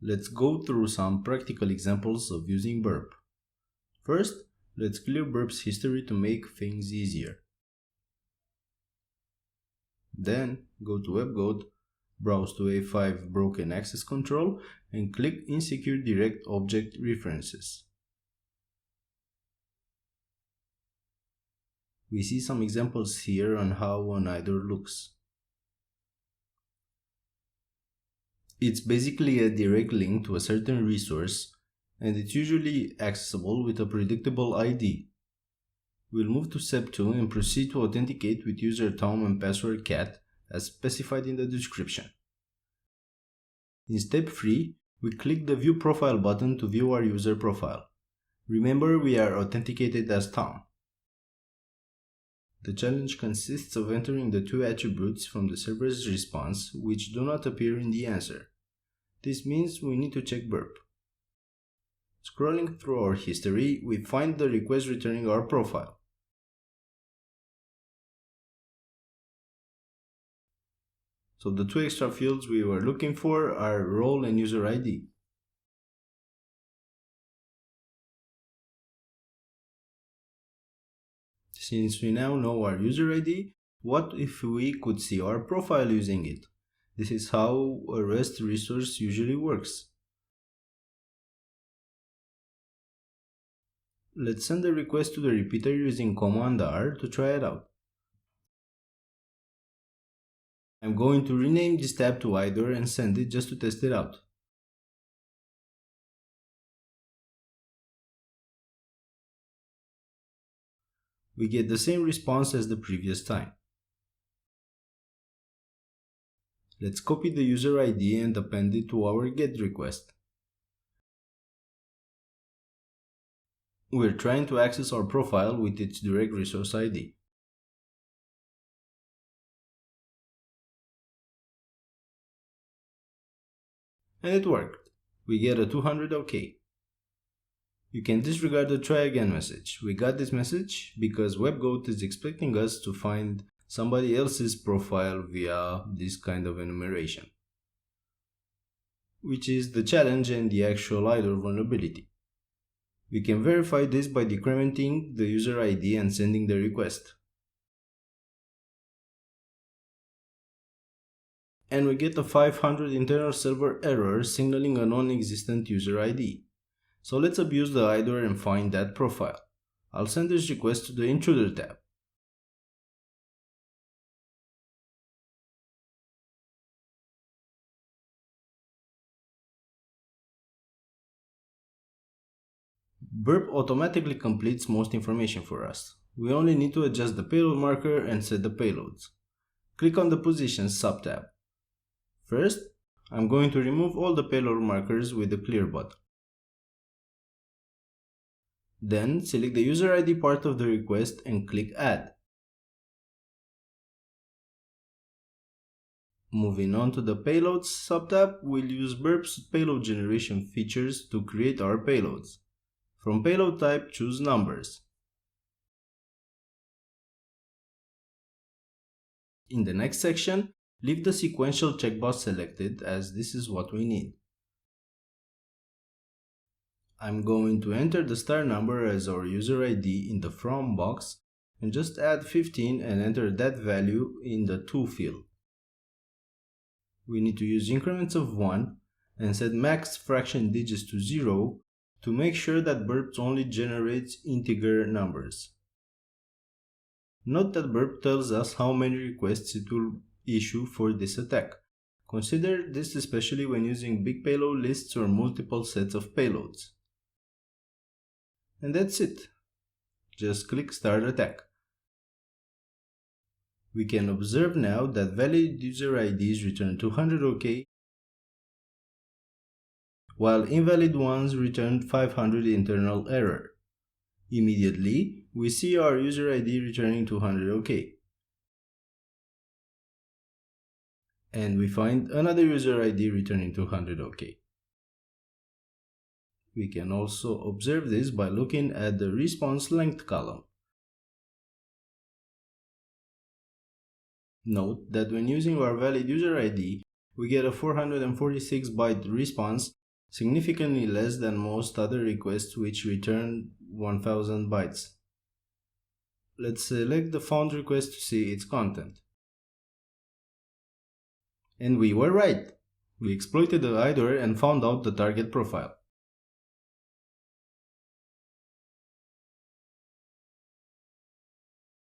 Let's go through some practical examples of using Burp. First, let's clear Burp's history to make things easier. Then, go to WebGoat, browse to A5 Broken Access Control, and click Insecure Direct Object References. We see some examples here on how an IDOR looks. It's basically a direct link to a certain resource, and it's usually accessible with a predictable ID. We'll move to step 2 and proceed to authenticate with user Tom and password cat as specified in the description. In step 3, we click the View Profile button to view our user profile. Remember, we are authenticated as Tom. The challenge consists of entering the 2 attributes from the server's response which do not appear in the answer. This means we need to check Burp. Scrolling through our history, we find the request returning our profile. So the 2 extra fields we were looking for are role and user ID. Since we now know our user ID, what if we could see our profile using it? This is how a REST resource usually works. Let's send a request to the repeater using Command R to try it out. I'm going to rename this tab to IDOR and send it just to test it out. We get the same response as the previous time. Let's copy the user ID and append it to our GET request. We're trying to access our profile with its direct resource ID. And it worked. We get a 200 OK. You can disregard the try again message. We got this message because WebGoat is expecting us to find somebody else's profile via this kind of enumeration, which is the challenge and the actual IDOR vulnerability. We can verify this by decrementing the user ID and sending the request. And we get a 500 internal server error signaling a non-existent user ID. So let's abuse the IDOR and find that profile. I'll send this request to the Intruder tab. Burp automatically completes most information for us. We only need to adjust the payload marker and set the payloads. Click on the Positions subtab. First, I'm going to remove all the payload markers with the Clear button. Then, select the user ID part of the request and click Add. Moving on to the Payloads subtab, we'll use Burp's payload generation features to create our payloads. From payload type, choose numbers. In the next section, leave the sequential checkbox selected as this is what we need. I'm going to enter the star number as our user ID in the From box and just add 15 and enter that value in the To field. We need to use increments of 1 and set max fraction digits to 0 to make sure that Burp only generates integer numbers. Note that Burp tells us how many requests it will issue for this attack. Consider this especially when using big payload lists or multiple sets of payloads. And that's it. Just click Start Attack. We can observe now that valid user IDs return 200 OK, while invalid ones returned 500 internal error. Immediately, we see our user ID returning 200 OK. And we find another user ID returning 200 OK. We can also observe this by looking at the response length column. Note that when using our valid user ID, we get a 446 byte response significantly less than most other requests which return 1000 bytes. Let's select the found request to see its content. And we were right! We exploited the IDOR and found out the target profile.